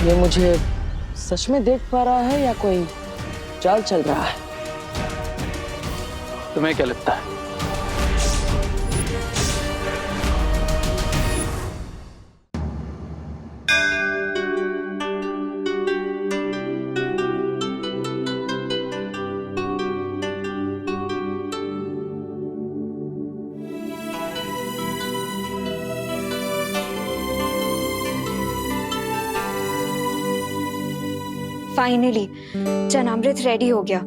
ये मुझे सच में देख पा रहा है या कोई चाल चल रहा है? तुम्हें क्या लगता है? फाइनली चनामृत रेडी हो गया,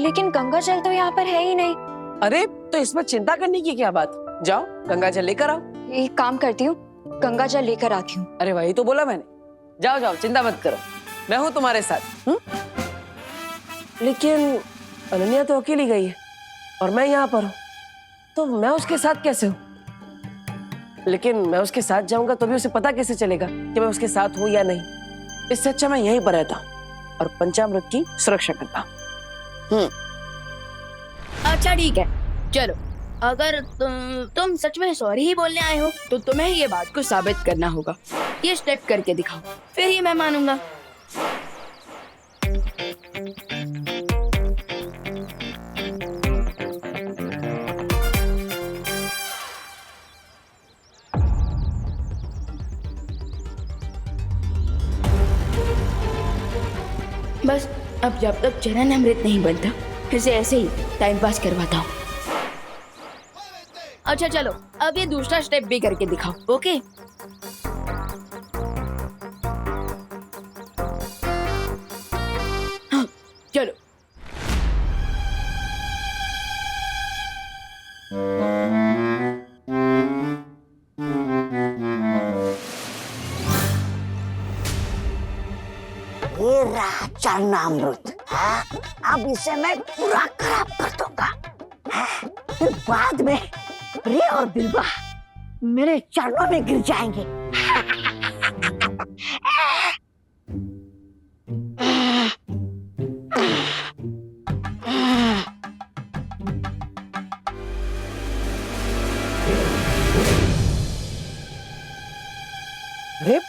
लेकिन गंगा जल तो यहाँ पर है ही नहीं। अरे तो इसमें चिंता करने की क्या बात, जाओ गंगा जल लेकर आओ। एक काम करती हूँ, गंगा जल लेकर आती हूँ। अरे वही तो बोला मैंने, जाओ जाओ चिंता मत करो, मैं हूँ तुम्हारे साथ। लेकिन अनन्या तो अकेली गई है और मैं यहाँ पर हूँ, तो मैं उसके साथ कैसे हूँ? लेकिन मैं उसके साथ जाऊंगा तो भी उसे पता कैसे चलेगा कि मैं उसके साथ हूँ या नहीं? इससे अच्छा मैं यहीं पर रहता हूँ और पंचामृत की सुरक्षा करता हूँ। अच्छा ठीक है, चलो अगर तुम सच में सॉरी ही बोलने आए हो तो तुम्हें ये बात को साबित करना होगा। ये स्टेप करके दिखाओ, फिर ही मैं मानूंगा। बस अब जब तक चरण अमृत नहीं बनता, इसे ऐसे ही टाइम पास करवाता हूँ। अच्छा चलो, अब ये दूसरा स्टेप भी करके दिखाओ। ओके हाँ चलो। ये रहा चरणामृत, अब इसे मैं पूरा खराब कर दूंगा। फिर बाद में प्रिय और बिल्वा मेरे चरणों में गिर जाएंगे। अरे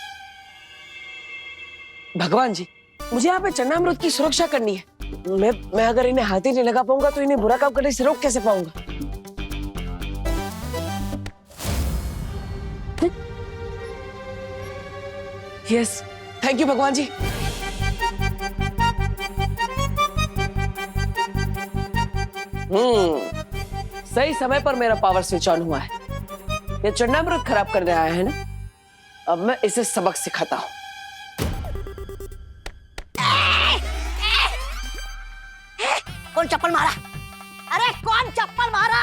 भगवान जी, मुझे यहाँ पे चरणामृत की सुरक्षा करनी है। मैं अगर इन्हें हाथ ही नहीं लगा पाऊंगा तो इन्हें बुरा काम करने से रोक कैसे पाऊंगा? यस, थैंक यू भगवान जी। सही समय पर मेरा पावर स्विच ऑन हुआ है। ये चरणामृत खराब करने आया है ना, अब मैं इसे सबक सिखाता हूँ। कौन चप्पल मारा? अरे कौन चप्पल मारा?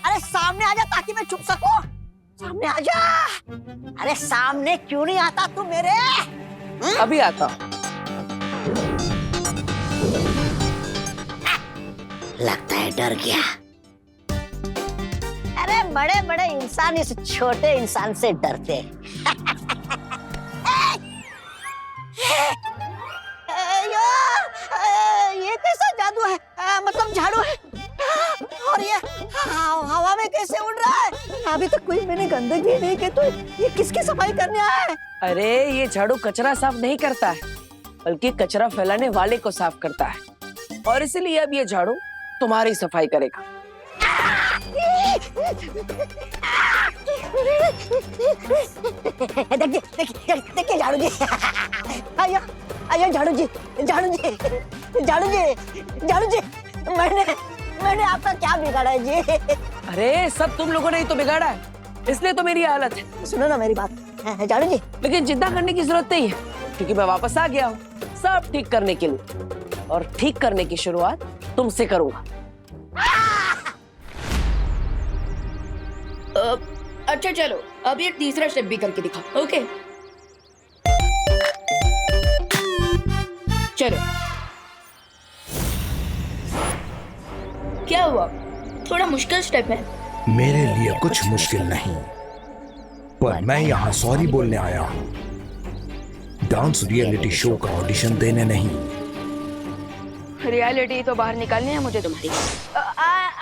अरे सामने आजा ताकि मैं छुप सकूं। सामने आजा। अरे सामने क्यों नहीं आता तू मेरे? अभी आता हूँ। लगता है डर गया। अरे बड़े बड़े इंसान इस छोटे इंसान से डरते हैं। ये कैसा जादू है? मतलब झाड़ू है और ये हवा में कैसे उड़ रहा है? अभी तक कोई मैंने गंदगी नहीं की, तो ये किसकी सफाई करने आया है? अरे ये झाड़ू कचरा साफ नहीं करता है, बल्कि कचरा फैलाने वाले को साफ करता है, और इसलिए अब ये झाड़ू तुम्हारी सफाई करेगा। देखिए झाड़ू जी। आइए आइए झाड़ू जी, झाड़ू जी, झाड़ू जी, झाड़ू जी। मैंने आपका क्या बिगाड़ा है जी? अरे सब तुम लोगों ने ही तो बिगाड़ा है, इसलिए तो मेरी हालत है। सुनो ना मेरी बात झाड़ू जी। लेकिन चिंता करने की जरूरत नहीं है, क्योंकि मैं वापस आ गया हूँ सब ठीक करने के लिए, और ठीक करने की शुरुआत तुमसे करूंगा। अच्छा चलो, अब ये तीसरा स्टेप भी करके दिखाओ। ओके चलो। क्या हुआ? थोड़ा मुश्किल स्टेप है। मेरे लिए कुछ मुश्किल नहीं, पर मैं यहाँ सॉरी बोलने आया हूँ, डांस रियलिटी शो का ऑडिशन देने नहीं। रियलिटी तो बाहर निकालनी है मुझे तुम्हारी।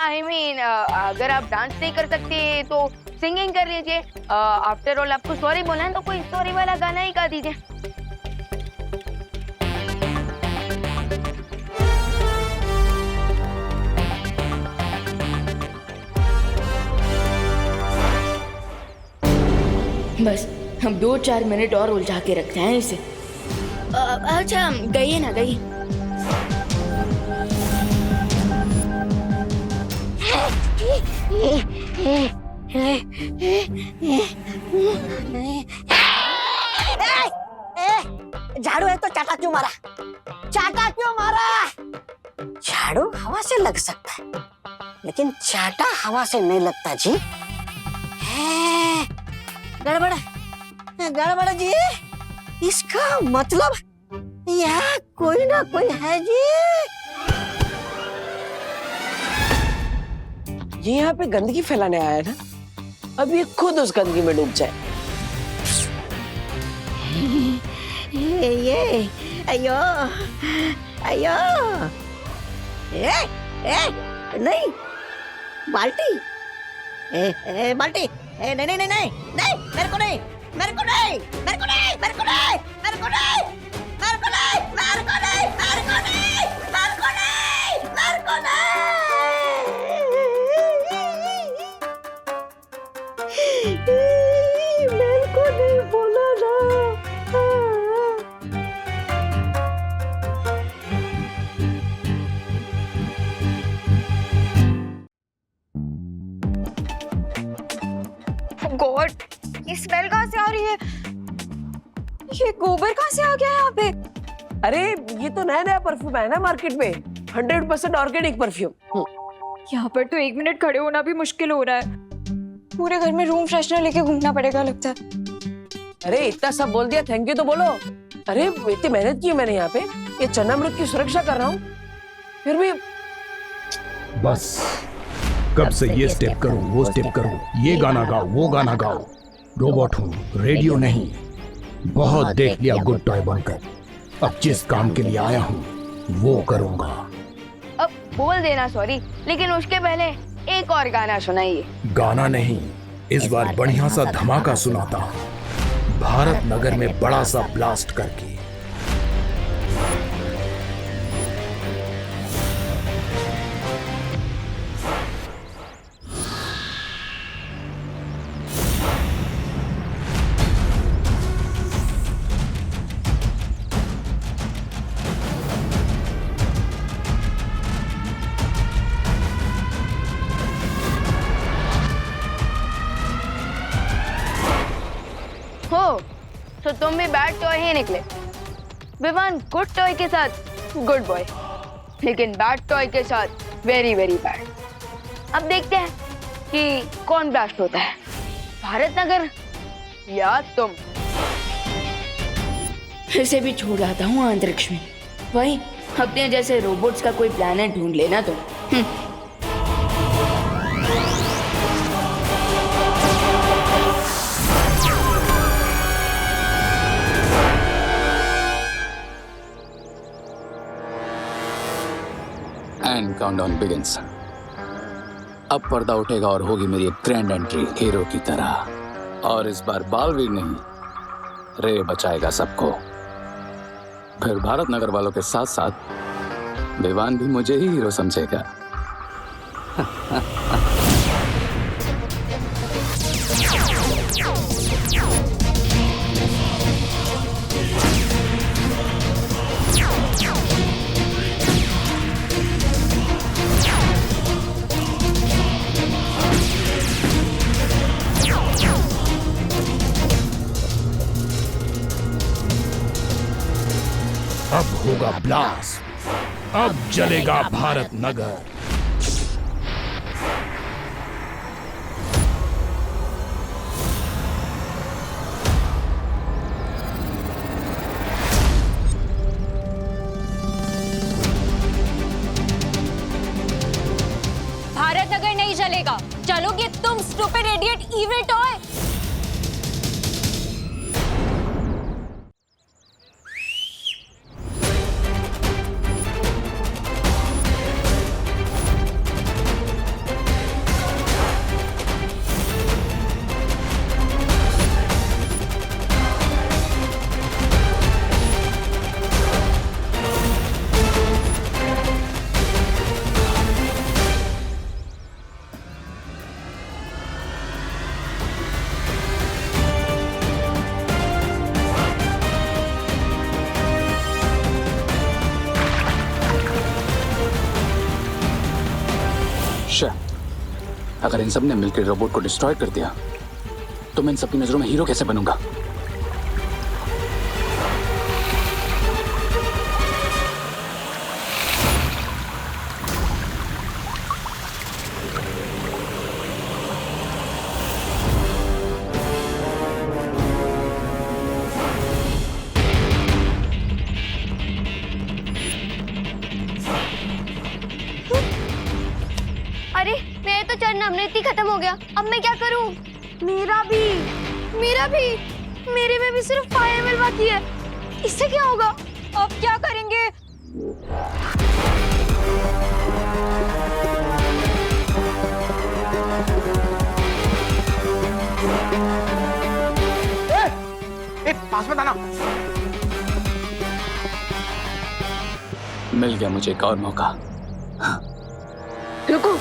आई मीन अगर आप डांस नहीं कर सकते तो सिंगिंग कर लीजिए। आफ्टर ऑल आपको सॉरी बोलना है तो कोई सॉरी वाला गाना ही गा दीजिए। बस हम 2-4 मिनट और उलझा के रखते हैं इसे। अच्छा गइए ना, गइए। झाड़ू है तो चाटा क्यों मारा? चाटा क्यों मारा? झाड़ू हवा से लग सकता है लेकिन चाटा हवा से नहीं लगता जी। गड़बड़ गड़बड़ जी, इसका मतलब यहाँ कोई ना कोई है जी। ये यहाँ पे गंदगी फैलाने आया है ना, अब ये खुद उस गंदगी में डूब जाए। ये अयो अयो, नहीं बाल्टी, बाल्टी, नहीं नहीं नहीं नहीं नहीं, मेरे को नहीं, मेरे को नहीं, मेरे को नहीं, मेरे को नहीं, मेरे को नहीं, मेरे को नहीं, मेरे को नहीं, मेरे को नहीं, मेरे को नहीं, मेरे को नहीं, मेरे को नहीं बोला ना। गॉड, ये स्मेल कहाँ से आ रही है? ये गोबर कहाँ से आ गया यहाँ पे? अरे ये तो नया नया परफ्यूम है ना मार्केट में, 100% ऑर्गेनिक परफ्यूम। यहाँ पर तो 1 मिनट खड़े होना भी मुश्किल हो रहा है। पूरे घर में रूम फ्रेशनर लेके घूमना पड़ेगा लगता है। अरे इतना सब बोल दिया, थैंक यू तो बोलो। अरे इतनी मेहनत की है मैंने यहाँ पे, ये चन्नामृत की सुरक्षा कर रहा हूँ, फिर भी। बस कब से ये स्टेप करो, वो स्टेप करो, ये गाना गाओ, वो गाना गाओ। रोबोट हूँ, रेडियो नहीं। बहुत देख लिया गुड टॉय बनकर, अब जिस काम के लिए आया हूँ वो करूँगा। अब बोल देना सॉरी, लेकिन उसके पहले एक और गाना सुनाइए। गाना नहीं, इस बार बढ़िया सा धमाका सुनाता हूँ, भारत नगर में बड़ा सा ब्लास्ट करके। हो तो तुम भी बैड टॉय ही निकले। विवान गुड टॉय के साथ गुड बॉय, लेकिन बैड टॉय के साथ वेरी वेरी बैड। अब देखते हैं कि कौन ब्लास्ट होता है, भारत नगर या तुम। फिर से भी छोड़ आता हूँ अंतरिक्ष में, वही अपने जैसे रोबोट्स का कोई प्लैनेट ढूंढ लेना तुम। And countdown begins. अब पर्दा उठेगा और होगी मेरी एक ग्रैंड एंट्री हीरो की तरह। और इस बार बालवीर नहीं, रे बचाएगा सबको। फिर भारत नगर वालों के साथ साथ विवान भी मुझे ही हीरो समझेगा। अब होगा ब्लास्ट, अब जलेगा भारत नगर। भारत नगर नहीं चलेगा, चलोगे तुम स्टूपिड इडियट इविल टॉय। अगर इन सब ने मिलकर रोबोट को डिस्ट्रॉय कर दिया तो मैं इन सबकी नजरों में हीरो कैसे बनूंगा? अरे मेरा तो चढ़ना अमृति खत्म हो गया, अब मैं क्या करूं? मेरा भी मेरे में भी सिर्फ फायर मिल बाकी है। इससे क्या होगा? अब क्या करेंगे? पास में था ना। मिल गया मुझे एक और मौका। रुको,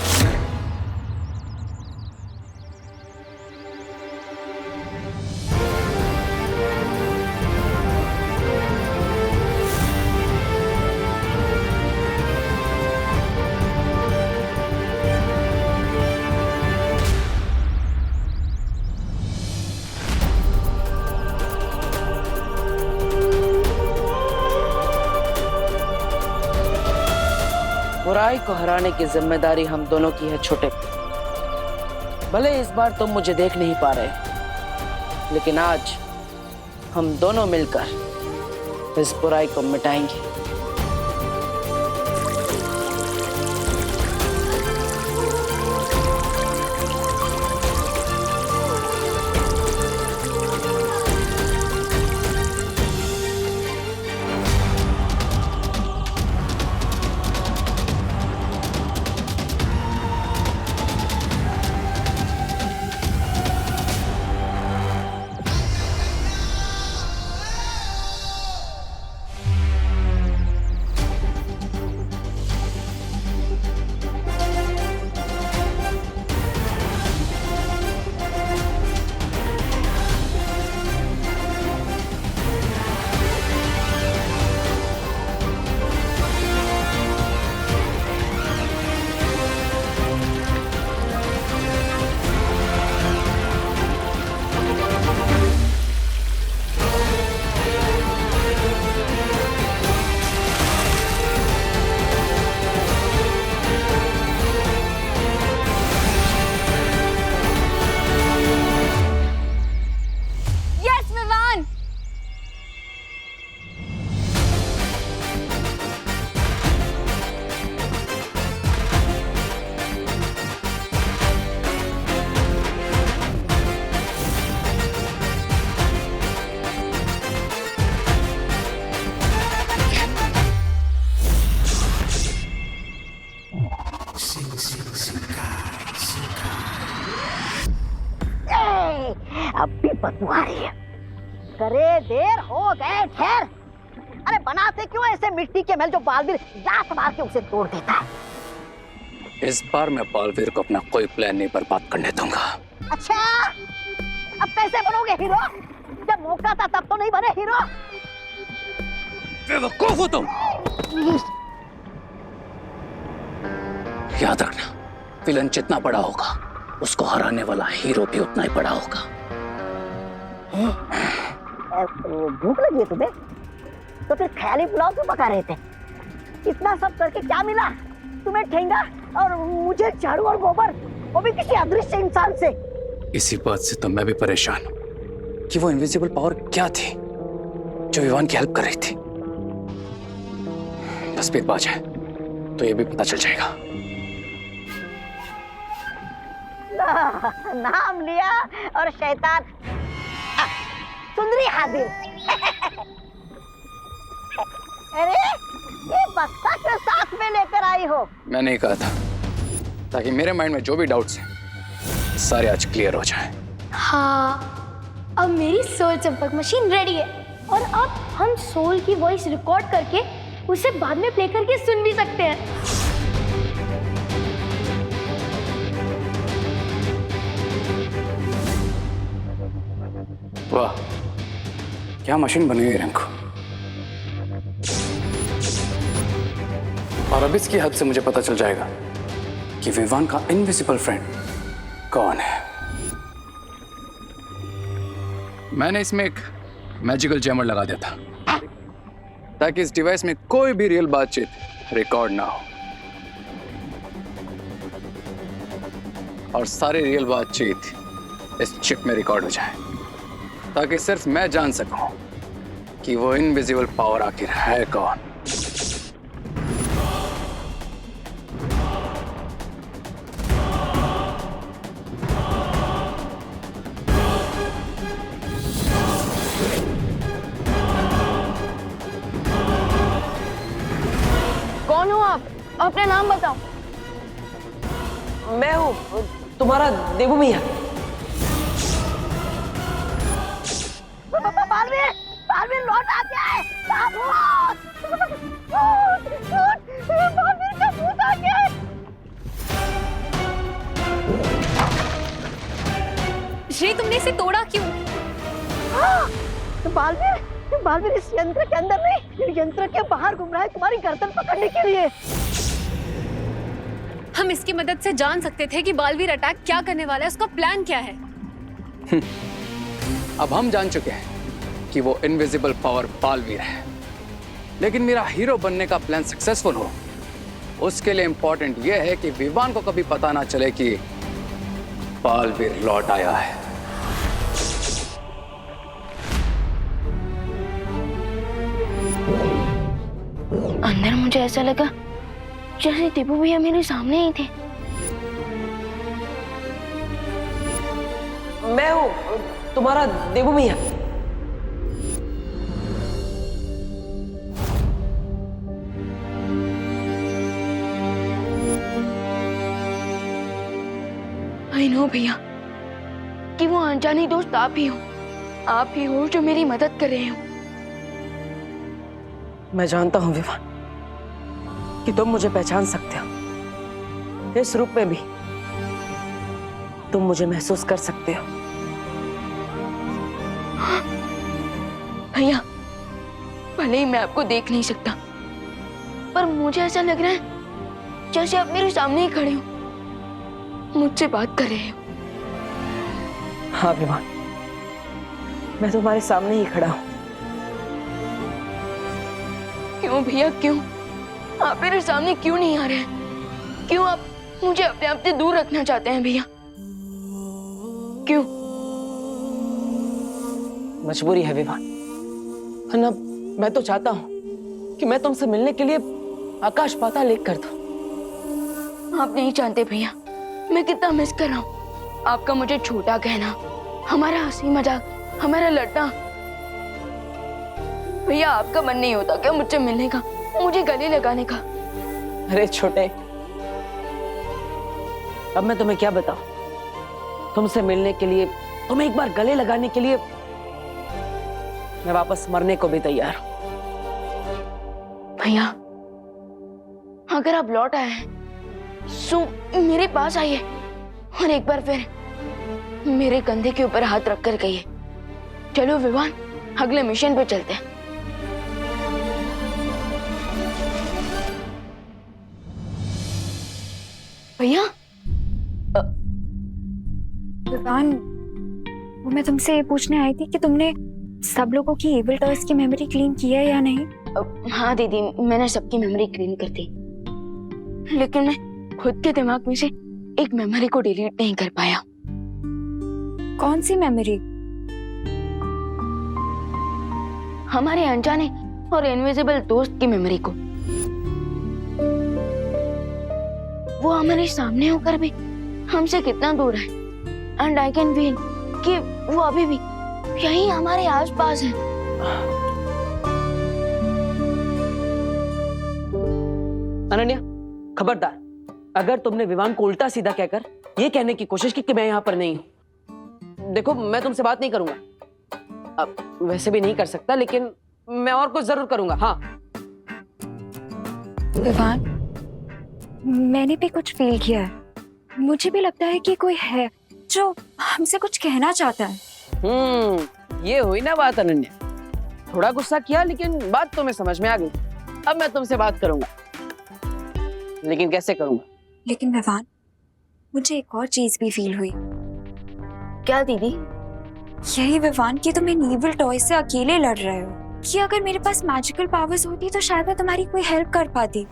बुराई को हराने की जिम्मेदारी हम दोनों की है छोटे। भले इस बार तुम मुझे देख नहीं पा रहे, लेकिन आज हम दोनों मिलकर इस बुराई को मिटाएंगे। अब भी बदबू आ रही है। करे देर हो गए ठहर। अरे बनाते क्यों ऐसे मिट्टी के महल जो बालवीर लात मार के उसे तोड़ देता है। इस बार मैं बालवीर को अपना कोई प्लान नहीं बर्बाद करने दूंगा। अच्छा, अब कैसे बनोगे हीरो? जब मौका था तब तो नहीं बने हीरो। बेवकूफ हो तुम। याद रखना, विलन जितना बड़ा होगा उसको हराने वाला हीरो भी उतना ही बड़ा होगा। भूख लगी है तुम्हें? तो फिर ख्याली पुलाव क्यों पका रहे थे? इतना सब करके क्या मिला तुम्हें? ठेंगा और मुझे झाड़ू और गोबर, वो भी किसी अदृश्य इंसान से। इसी बात से तो मैं भी परेशान हूं कि वो इनविजिबल पावर क्या थी जो विवान की हेल्प कर रही थी। तस्वीर बाज है तो ये भी पता चल जाएगा। नाम लिया और शैतान सुंदरी हाजिर। अरे ये बक्सा के साथ में लेकर आई हो? मैंने ही कहा था ताकि मेरे माइंड में जो भी डाउट्स हैं सारे आज क्लियर हो जाएं। हाँ, अब मेरी सोल चंपक मशीन रेडी है और अब हम सोल की वॉइस रिकॉर्ड करके उसे बाद में प्ले करके सुन भी सकते हैं। वाह, क्या मशीन बनी हुई है रंको। और अब इसकी हेल्प से मुझे पता चल जाएगा कि विवान का इनविजिबल फ्रेंड कौन है। मैंने इसमें एक मैजिकल जैमर लगा दिया था ताकि इस डिवाइस में कोई भी रियल बातचीत रिकॉर्ड ना हो और सारी रियल बातचीत इस चिप में रिकॉर्ड हो जाए, ताकि सिर्फ मैं जान सकूं कि वो इनविजिबल पावर आखिर है कौन। कौन हो आप? अपना नाम बताओ। मैं हूँ तुम्हारा देवू मिया। बालवीर, बालवीर लौट आ गया है। बालवीर का भूत आ गया है। श्री, तुमने इसे तोड़ा क्यों? बालवीर, बालवीर इस यंत्र के अंदर नहीं, यंत्र के बाहर घूम रहा है तुम्हारी गर्दन पकड़ने के लिए। हम इसकी मदद से जान सकते थे कि बालवीर अटैक क्या करने वाला है, उसका प्लान क्या है। अब हम जान चुके हैं कि वो इनविजिबल पावर बालवीर है, लेकिन मेरा हीरो बनने का प्लान सक्सेसफुल हो उसके लिए इंपॉर्टेंट यह है कि विवान को कभी पता ना चले कि बालवीर लौट आया है। अंदर मुझे ऐसा लगा जैसे दीपू भैया मेरे सामने ही थे। मैं हूँ तुम्हारा देवू मिया। आई नो भैया कि वो अनजानी दोस्त आप ही हो जो मेरी मदद कर रहे हो। मैं जानता हूँ विवान कि तुम मुझे पहचान सकते हो। इस रूप में भी तुम मुझे महसूस कर सकते हो। भैया, भले ही मैं आपको देख नहीं सकता, पर मुझे ऐसा लग रहा है जैसे आप मेरे सामने ही खड़े हो, मुझसे बात कर रहे हो। हाँ विवान, मैं तुम्हारे सामने ही खड़ा हूँ। क्यों भैया, क्यों आप मेरे सामने क्यों नहीं आ रहे हैं? क्यों आप मुझे अपने आप से दूर रखना चाहते हैं भैया? क्यों? मजबूरी है विवान, वरना मैं तो चाहता हूँ कि मैं तुमसे मिलने के लिए आकाश पाताल एक कर दूं। आप नहीं जानते भैया मैं कितना मिस कर रहा हूँ आपका मुझे छोटा कहना, हमारा हंसी मजाक, हमारा लड़ना। भैया, आपका मन नहीं होता क्या मुझसे मिलने का, मुझे गले लगाने का? अरे छोटे, अब मैं तुम्हें क्या बताऊं? तुमसे मिलने के लिए, तुम्हें एक बार गले लगाने के लिए मैं वापस मरने को भी तैयार हूं। भैया, अगर आप लौट आए हैं सो मेरे पास आइए और एक बार फिर मेरे कंधे के ऊपर हाथ रखकर कहिए, चलो विवान, अगले मिशन पे चलते हैं। भैया, विवान, वो मैं तुमसे ये पूछने आई थी कि तुमने सब लोगों की एविल टॉयज की मेमोरी क्लीन की है या नहीं? हाँ दीदी, मैंने सबकी मेमोरी क्लीन कर दी, लेकिन मैं खुद के दिमाग में से एक मेमोरी को डिलीट नहीं कर पाया। कौन सी मेमोरी? हमारे अनजाने और इनविजिबल दोस्त की मेमोरी को। वो हमारे सामने होकर भी हमसे कितना दूर है, एंड आई कैन फील कि वो अभी भी यही हमारे आसपास है। अनन्या, खबरदार, अगर तुमने विवान को उल्टा सीधा कहकर ये कहने की कोशिश की कि मैं यहाँ पर नहीं हूँ। देखो, मैं तुमसे बात नहीं करूंगा, अब वैसे भी नहीं कर सकता, लेकिन मैं और कुछ जरूर करूंगा। हाँ विवान, मैंने भी कुछ फील किया है, मुझे भी लगता है कि कोई है जो हमसे कुछ कहना चाहता है। ये हुई ना बात अनन्या। थोड़ा गुस्सा किया, लेकिन बात तुम्हें समझ में आ गई। अब मैं तुमसे बात करूंगा, लेकिन कैसे करूंगा? लेकिन विवान, मुझे एक और चीज भी फील हुई। क्या दीदी? यही विवान कि तुम इन इविल टॉय से अकेले लड़ रहे हो, कि अगर मेरे पास मैजिकल पावर्स होती तो शायद मैं तुम्हारी कोई हेल्प कर पाती।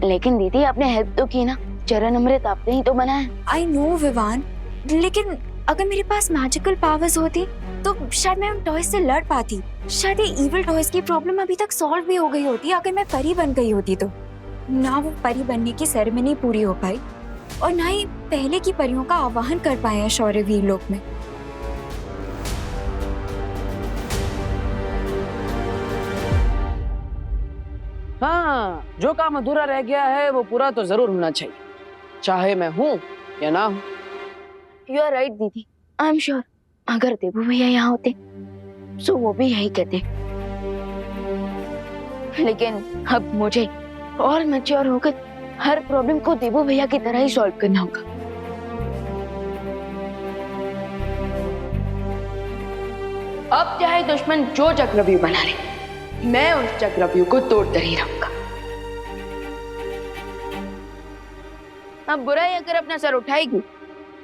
लेकिन दीदी आपने हेल्प तो की ना, चरण अमृत आपने ही तो बनाया। आई नो विवान, लेकिन अगर मेरे पास मैजिकल पावर्स होती तो शायद मैं उन टॉयज से लड़ पाती। शायद ये इविल टॉयज की प्रॉब्लम अभी तक सॉल्व भी हो गई होती अगर मैं परी बन गई होती। तो ना वो परी बनने की सेरेमनी पूरी हो पाई और ना ही पहले की परियों का आवाहन कर पाए हैं शौर्यवीर लोक में। हाँ, जो काम अधूरा रह गया है वो पूरा तो जरूर होना चाहिए, चाहे मैं हूँ या ना हूँ। यू आर राइट दीदी, आई एम श्योर अगर देबू भैया यहाँ होते तो वो भी यही कहते। लेकिन अब मुझे और मैच्योर होकर हर प्रॉब्लम को देबू भैया की तरह ही सॉल्व करना होगा। अब चाहे दुश्मन जो चक्रव्यूह बना ले, मैं उस चक्रव्यूह को तोड़कर ही रहूंगा। अब बुराई अगर अपना सर उठाएगी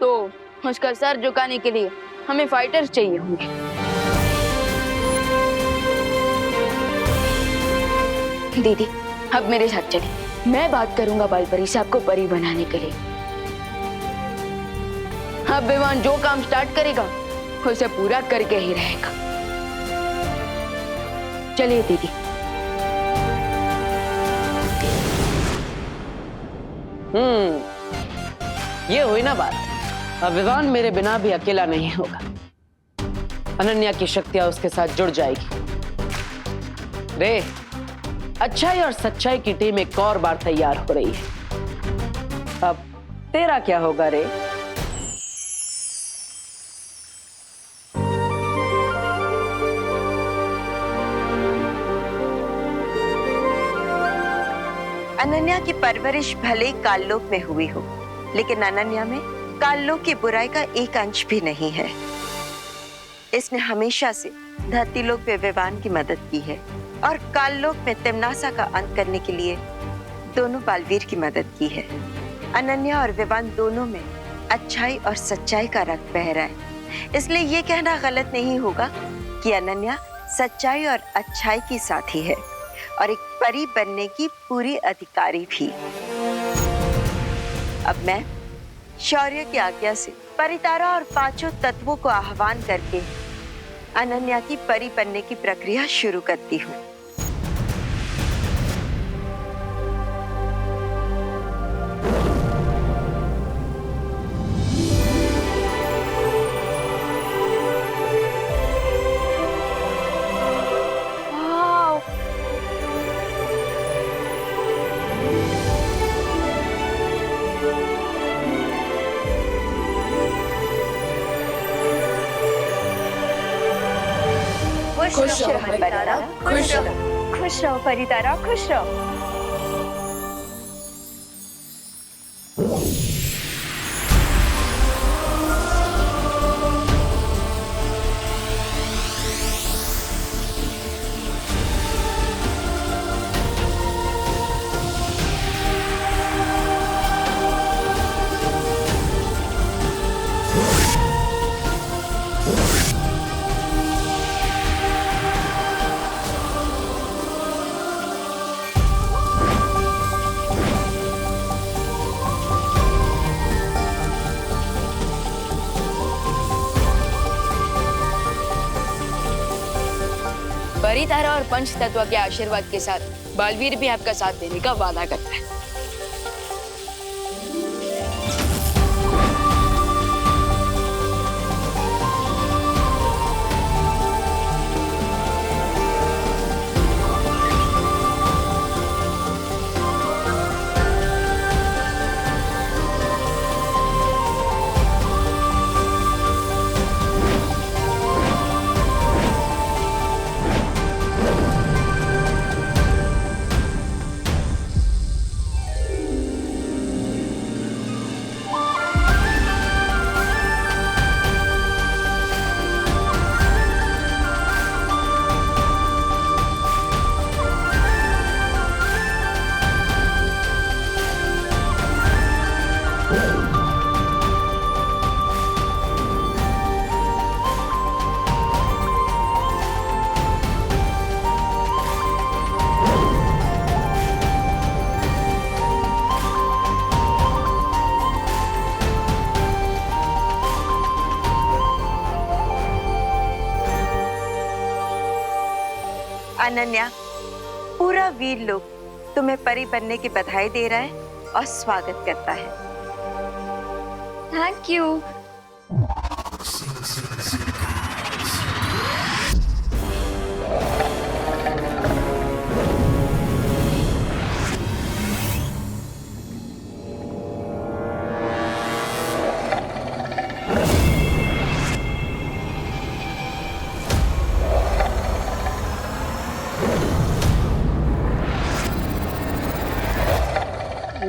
तो उसका सर झुकाने के लिए हमें फाइटर्स चाहिए होंगे। दीदी अब मेरे साथ चलिए, मैं बात करूंगा बालपरी से आपको परी बनाने के लिए। अब विवान जो काम स्टार्ट करेगा उसे पूरा करके ही रहेगा। चलिए दीदी। ये हुई ना बात। अब विवान मेरे बिना भी अकेला नहीं होगा, अनन्या की शक्तियां उसके साथ जुड़ जाएगी। रे, अच्छाई और सच्चाई की टीम एक और बार तैयार हो रही है। अब तेरा क्या होगा रे? अनन्या की परवरिश भले ही काललोक में हुई हो, लेकिन अनन्या में काललोक की बुराई का एक अंश भी नहीं है। इसने हमेशा से धरतीलोक पे विवान की मदद की है और काललोक में तिमनासा का अंत करने के लिए दोनों बालवीर की मदद की है। अनन्या और विवान दोनों में अच्छाई और सच्चाई का रक्त बह रहा है, इसलिए ये कहना गलत नहीं होगा कि अनन्या सच्चाई और अच्छाई की साथी है और एक परी बनने की पूरी अधिकारी भी। अब मैं शौर्य की आज्ञा से परितारा और पांचों तत्वों को आह्वान करके अनन्या की परी बनने की प्रक्रिया शुरू करती हूँ। खुश रहो परितारा, खुश रहो। खुश रहो परितारा, खुश रहो। परितारा और पंच तत्व के आशीर्वाद के साथ बालवीर भी आपका साथ देने का वादा करता है। अनन्या, पूरा वीर लोग तुम्हें परी बनने की बधाई दे रहा है और स्वागत करता है। Thank you.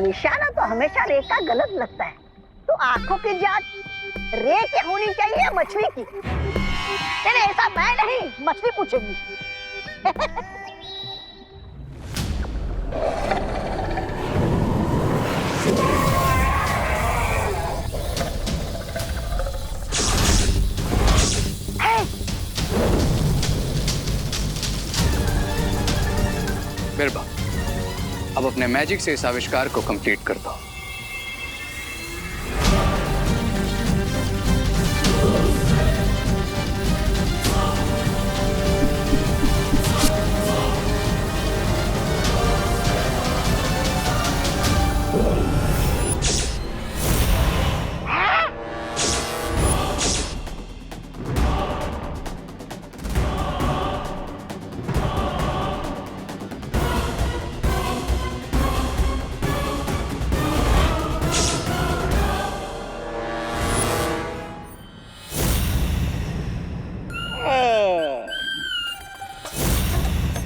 निशाना तो हमेशा रे का गलत लगता है, तो आंखों की जांच रे की होनी चाहिए या मछली की? नहीं, ऐसा मैं नहीं, मछली पूछेगी। बिरबल, अब अपने मैजिक से इस आविष्कार को कंप्लीट कर दो।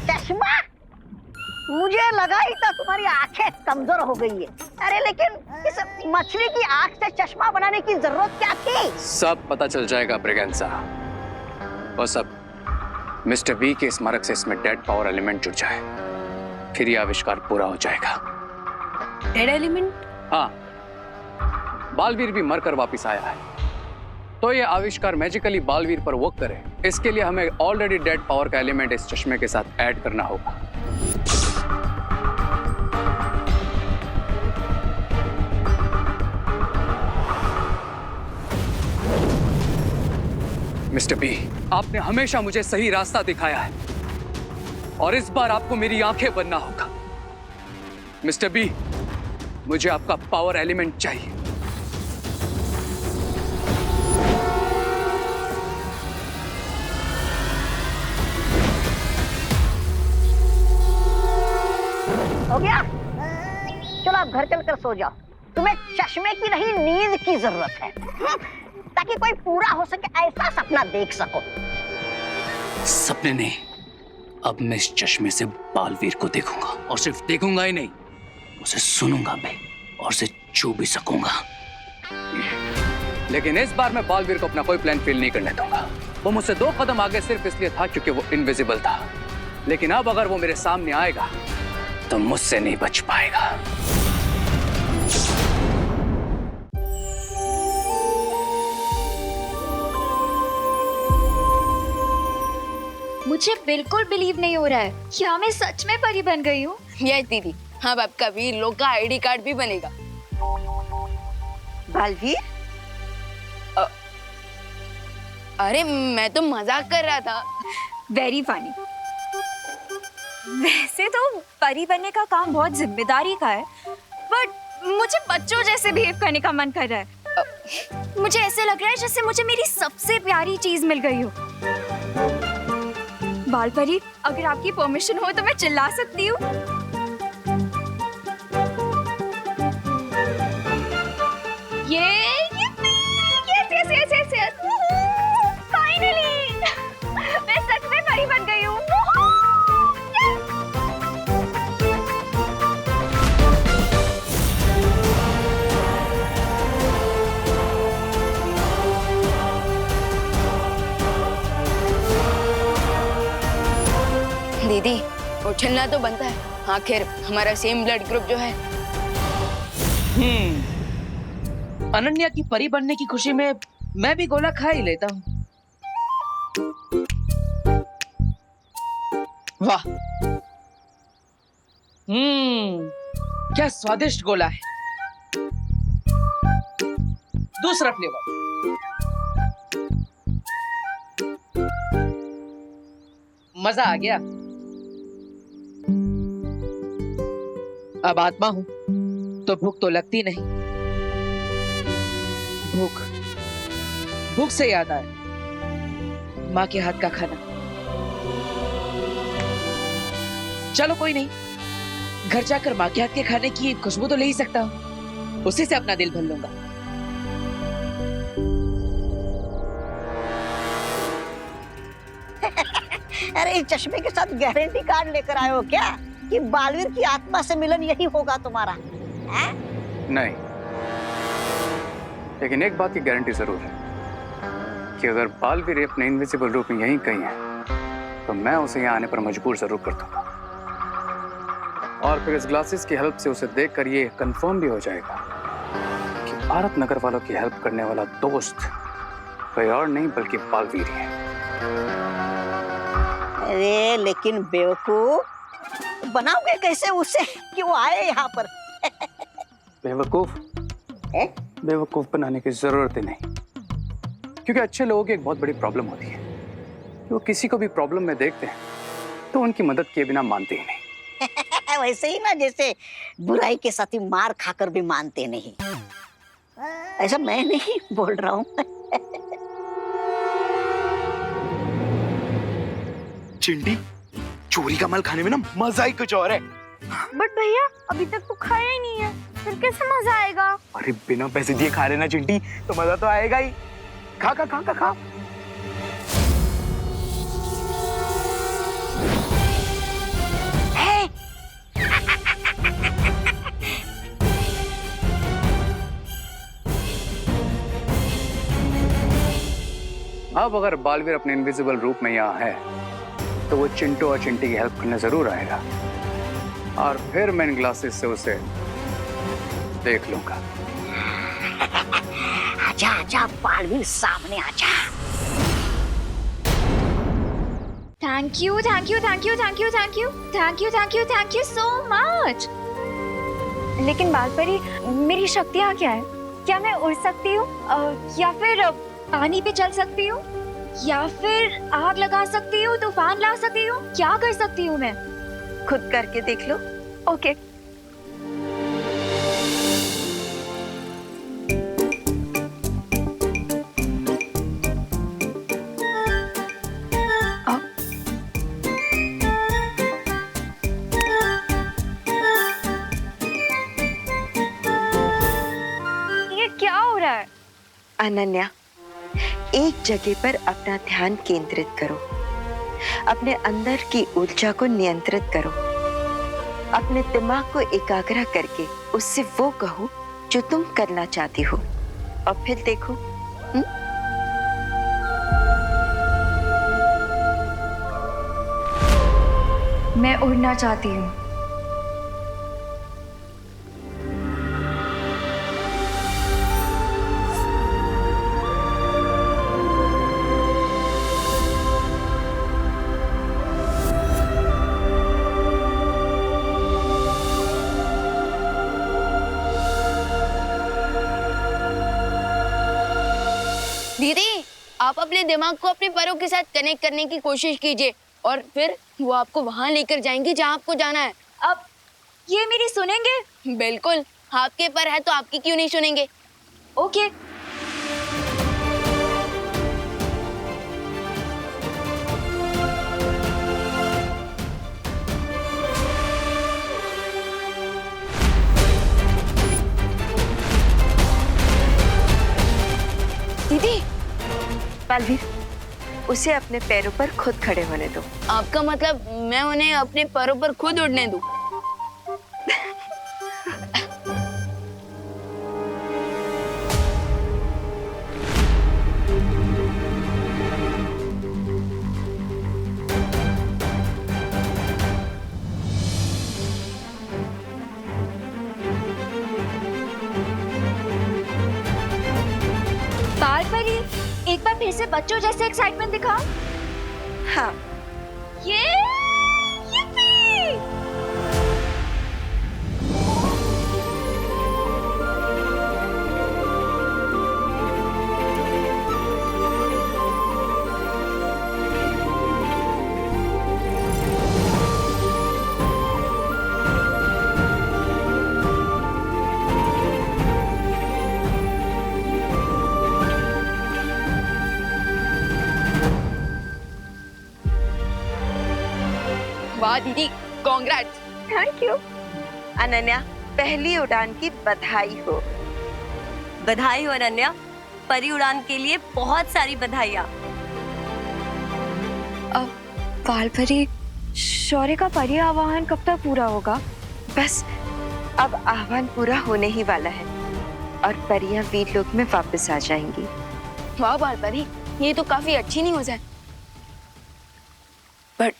चश्मा? मुझे लगा ही था तुम्हारी आंखें कमजोर हो गई है। अरे लेकिन इस मछली की आंख से चश्मा बनाने की जरूरत क्या थी? सब पता चल जाएगा ब्रिगेंसा। बस अब मिस्टर वी के स्मारक से इसमें डेड पावर एलिमेंट जुड़ जाए, फिर यह आविष्कार पूरा हो जाएगा। Dead element? हाँ, बालवीर भी मरकर वापिस आया है, तो यह आविष्कार मैजिकली बालवीर पर वर्क करे, इसके लिए हमें ऑलरेडी डेड पावर का एलिमेंट इस चश्मे के साथ ऐड करना होगा। मिस्टर बी, आपने हमेशा मुझे सही रास्ता दिखाया है और इस बार आपको मेरी आंखें बनना होगा। मिस्टर बी, मुझे आपका पावर एलिमेंट चाहिए। हो गया? चलो आप घर चलकर सो जाओ। तुम्हें चश्मे की नहीं, नींद की जरूरत है, ताकि कोई पूरा हो सके ऐसा सपना देख सको। सपने नहीं, अब मैं इस चश्मे से बालवीर को देखूंगा, और सिर्फ देखूंगा ही नहीं, उसे सुनूंगा भी और उसे छू भी सकूंगा। लेकिन इस बार मैं बालवीर को अपना कोई प्लान फेल नहीं करने दूंगा। वो मुझसे 2 कदम आगे सिर्फ इसलिए था क्योंकि वो इनविजिबल था, लेकिन अब अगर वो मेरे सामने आएगा तो मुझसे नहीं बच पाएगा। मुझे बिल्कुल बिलीव नहीं हो रहा है, क्या मैं सच में परी बन गई हूँ? यस दीदी, हाँ, आपका वीर लोग का आईडी कार्ड भी बनेगा। बालवीर, अरे मैं तो मजाक कर रहा था। Very funny. वैसे तो परी बनने का काम बहुत जिम्मेदारी का है, बट मुझे बच्चों जैसे बिहेव करने का मन कर रहा है। मुझे ऐसे लग रहा है जैसे मुझे मेरी सबसे प्यारी चीज मिल गई हो। बाल परी, अगर आपकी परमिशन हो तो मैं चिल्ला सकती हूँ? फाइनली मैं सच में परी बन गई हूँ। दीदी, उछलना तो बनता है, आखिर हमारा सेम ब्लड ग्रुप जो है। अनन्या की परी बनने की खुशी में मैं भी गोला खा ही लेता हूँ। वाह, क्या स्वादिष्ट गोला है। दूसरा फ्लेवर। मजा आ गया। अब आत्मा हूं तो भूख तो लगती नहीं। भूख भूख से याद आया, माँ के हाथ का खाना। चलो कोई नहीं, घर जाकर माँ के हाथ के खाने की खुशबू तो ले ही सकता हूँ, उसी से अपना दिल भर लूंगा। अरे इस चश्मे के साथ गारंटी कार्ड लेकर आए हो क्या कि बालवीर की आत्मा से मिलन यही होगा तुम्हारा? है? नहीं, लेकिन एक बात की गारंटी जरूर है कि अगर बालवीर अपने इनविजिबल रूप में यहीं कहीं है तो मैं उसे यहाँ आने पर मजबूर जरूर कर दूंगा। और फिर इस ग्लासेस की हेल्प से उसे देखकर ये कंफर्म भी हो जाएगा कि भारत नगर वालों की हेल्प करने वाला दोस्त कोई और नहीं बल्कि बालवीर ही है। अरे लेकिन बेवकूफ, बनाओगे कैसे उसे कि वो आए यहाँ पर? बेवकूफ बेवकूफ बनाने की जरूरत ही नहीं, क्योंकि अच्छे लोगों की एक बहुत बड़ी प्रॉब्लम होती है कि वो किसी को भी प्रॉब्लम में देखते हैं तो उनकी मदद किए बिना मानते ही नहीं। वैसे ही ना जैसे बुराई के साथी मार खाकर भी मानते नहीं। ऐसा मैं नहीं बोल रहा हूँ। चिंटी, चोरी का माल खाने में ना मजा ही कुछ और है। बट भैया अभी तक तो खाया ही नहीं है, फिर कैसे मजा आएगा? अरे बिना पैसे दिए खा लेना चिंटी, तो मजा तो आएगा ही। खा खा खा खा खा। अब अगर बालवीर अपने इनविजिबल रूप में यहाँ है तो वो चिंटू और चिंटी की हेल्प करने जरूर आएगा, और फिर मैं इन ग्लासेस से उसे देख लूंगा। आजा आजा बालवीर, सामने आजा। Thank you thank you thank you thank you thank you thank you thank you thank you so much. लेकिन बालपरी, मेरी शक्तियाँ क्या है? क्या मैं उड़ सकती हूँ, या फिर पानी पे चल सकती हूँ, या फिर आग लगा सकती हूँ, तूफान ला सकती हूँ? क्या कर सकती हूँ मैं? खुद करके देख लो। ओके। ये क्या हो रहा है? अनन्या, एक जगह पर अपना ध्यान केंद्रित करो, अपने अंदर की ऊर्जा को नियंत्रित करो, अपने दिमाग को एकाग्र करके उससे वो कहो जो तुम करना चाहती हो, और फिर देखो। मैं उड़ना चाहती हूँ। दीदी, आप अपने दिमाग को अपने पैरों के साथ कनेक्ट करने की कोशिश कीजिए और फिर वो आपको वहां लेकर जाएंगे जहां आपको जाना है। अब ये मेरी सुनेंगे? बिल्कुल, आपके पर है तो आपकी क्यों नहीं सुनेंगे? ओके। दीदी, बालवीर, उसे अपने पैरों पर खुद खड़े होने दो। आपका मतलब मैं उन्हें अपने पैरों पर खुद उड़ने दूं? बालपरी, एक बार फिर से बच्चों जैसे एक्साइटमेंट दिखाओ। हाँ, ये yippee! वाह दीदी, कॉन्ग्रेट्स। Thank you. अनन्या, पहली उड़ान की बधाई हो। बधाई हो अनन्या, परी उड़ान के लिए बहुत सारी बधाइयाँ। वालपरी, शौर्य का परी आवाहन कब तक पूरा होगा? बस अब आह्वान पूरा होने ही वाला है और परियां वीर लोक में वापस आ जाएंगी। वाह वालपरी, ये तो काफी अच्छी न्यूज़ है। बट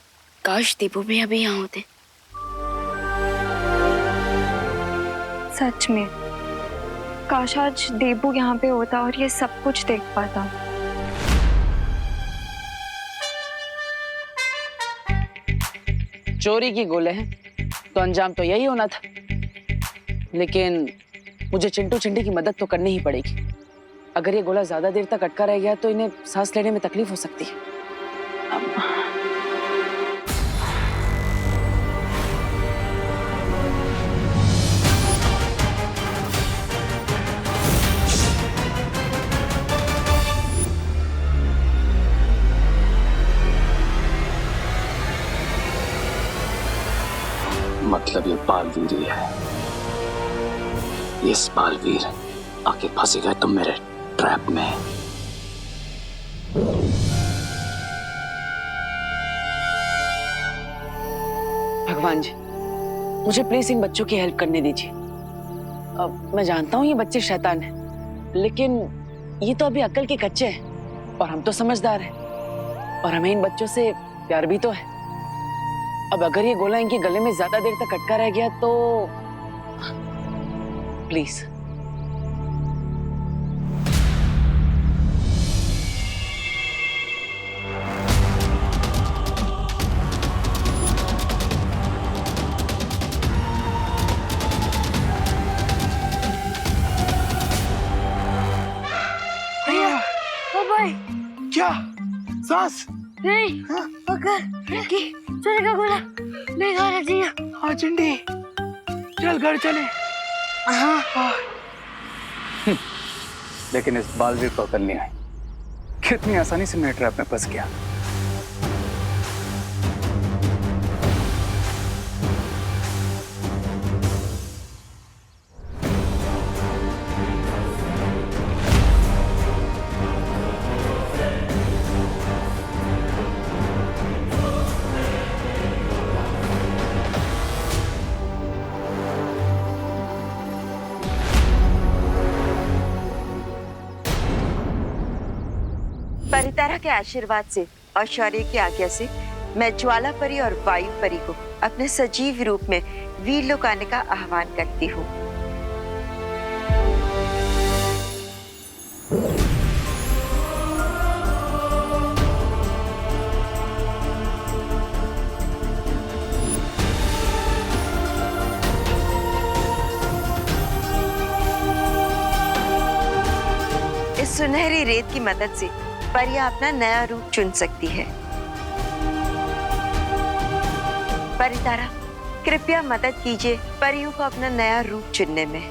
काश दीपू भी अभी यहाँ होते। सच में, काश आज देबू यहाँ पे होता और ये सब कुछ देख पाता। चोरी की गोले हैं तो अंजाम तो यही होना था, लेकिन मुझे चिंटू चिंटी की मदद तो करनी ही पड़ेगी। अगर ये गोला ज्यादा देर तक अटका रह गया तो इन्हें सांस लेने में तकलीफ हो सकती है। मतलब ये बालवीर ही है। इस बालवीर आके फंसे गए तुम मेरे ट्रैप में। भगवान जी, मुझे प्लीज इन बच्चों की हेल्प करने दीजिए। अब मैं जानता हूँ ये बच्चे शैतान हैं, लेकिन ये तो अभी अक्ल के कच्चे हैं और हम तो समझदार हैं और हमें इन बच्चों से प्यार भी तो है। अब अगर ये गोला इनके गले में ज्यादा देर तक अटका रह गया तो प्लीज। क्या सांस नहीं, पकड़ कि चले का गोला नहीं खाना चाहिए। हाँ चिंटी, चल घर चले। लेकिन इस बालवीर को अकल नहीं आई, कितनी आसानी से मेरे ट्रैप में फंस गया। परितारा के आशीर्वाद से और शौर्य की आज्ञा से मैं ज्वाला परी और वायु परी को अपने सजीव रूप में वीर लोक आने का आह्वान करती हूँ। इस सुनहरी रेत की मदद से परियां अपना नया रूप चुन सकती है। परितारा, कृपया मदद कीजिए परियों को अपना नया रूप चुनने में।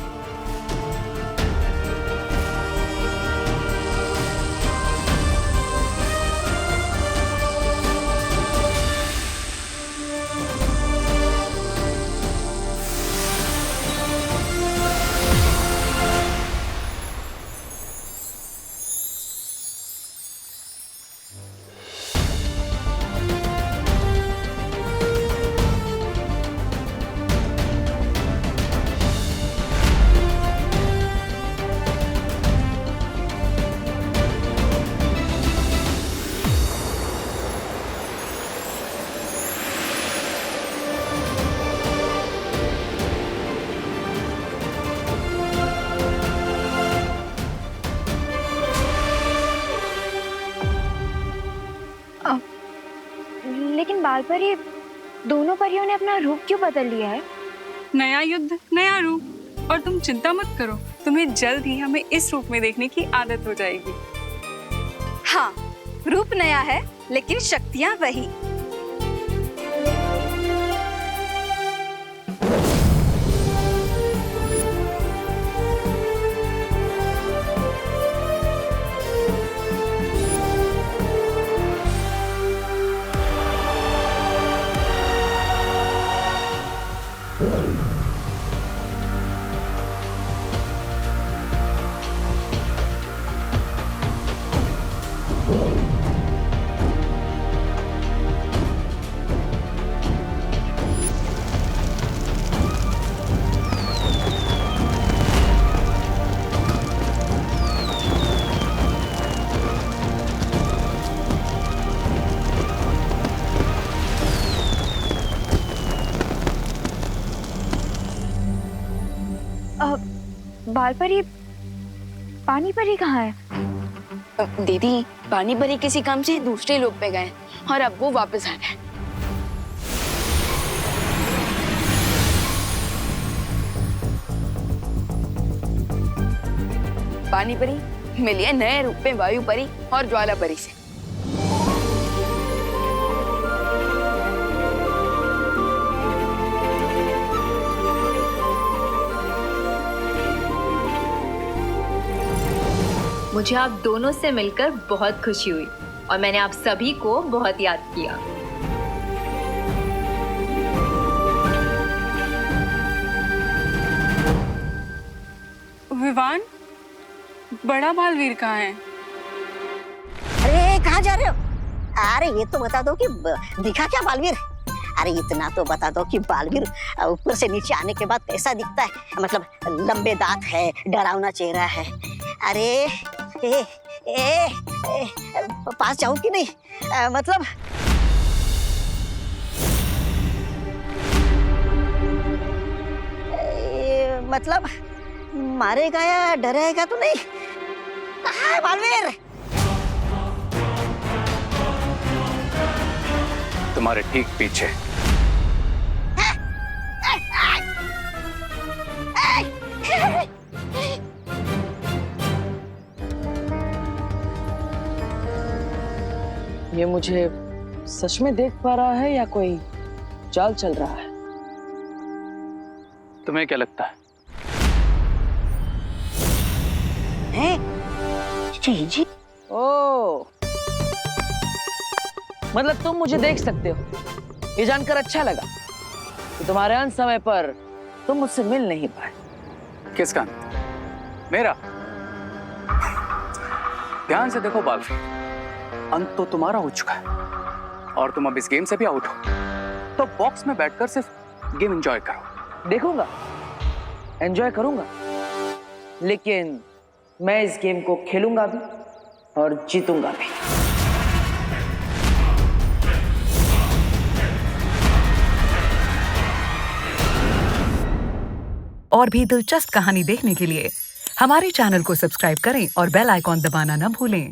लेकिन बालपरी, दोनों परियों ने अपना रूप क्यों बदल लिया है? नया युद्ध, नया रूप। और तुम चिंता मत करो, तुम्हें जल्द ही हमें इस रूप में देखने की आदत हो जाएगी। हाँ, रूप नया है लेकिन शक्तियाँ वही। बाल परी, पानी परी कहाँ है? दीदी, पानी परी किसी काम से दूसरे लोग पे गए और अब वो वापस आ रहे हैं। पानी परी मिली है नए रूप में वायु परी और ज्वाला परी से। मुझे आप दोनों से मिलकर बहुत खुशी हुई और मैंने आप सभी को बहुत याद किया। विवान, बड़ा बालवीर कहाँ है? अरे कहाँ जा रहे हो? अरे ये तो बता दो कि दिखा क्या बालवीर? अरे इतना तो बता दो कि बालवीर ऊपर से नीचे आने के बाद कैसा दिखता है? मतलब लंबे दांत है, डरावना चेहरा है। अरे पास जाऊं कि नहीं? मतलब मतलब मारेगा या डराएगा तो नहीं? कहाँ है बालवीर? तुम्हारे ठीक पीछे। ये मुझे सच में देख पा रहा है या कोई चाल चल रहा है? तुम्हें क्या लगता है? जी। ओ, मतलब तुम मुझे देख सकते हो। ये जानकर अच्छा लगा कि तुम्हारे अंत समय पर तुम मुझसे मिल नहीं पाए। किसका? मेरा? ध्यान से देखो बालवीर, अंत तो तुम्हारा हो चुका है और तुम अब इस गेम से भी आउट हो। तो बॉक्स में बैठकर सिर्फ गेम एंजॉय करो। देखूंगा, एंजॉय करूंगा, लेकिन मैं इस गेम को खेलूंगा भी और जीतूंगा भी। और भी दिलचस्प कहानी देखने के लिए हमारे चैनल को सब्सक्राइब करें और बेल आइकॉन दबाना न भूलें।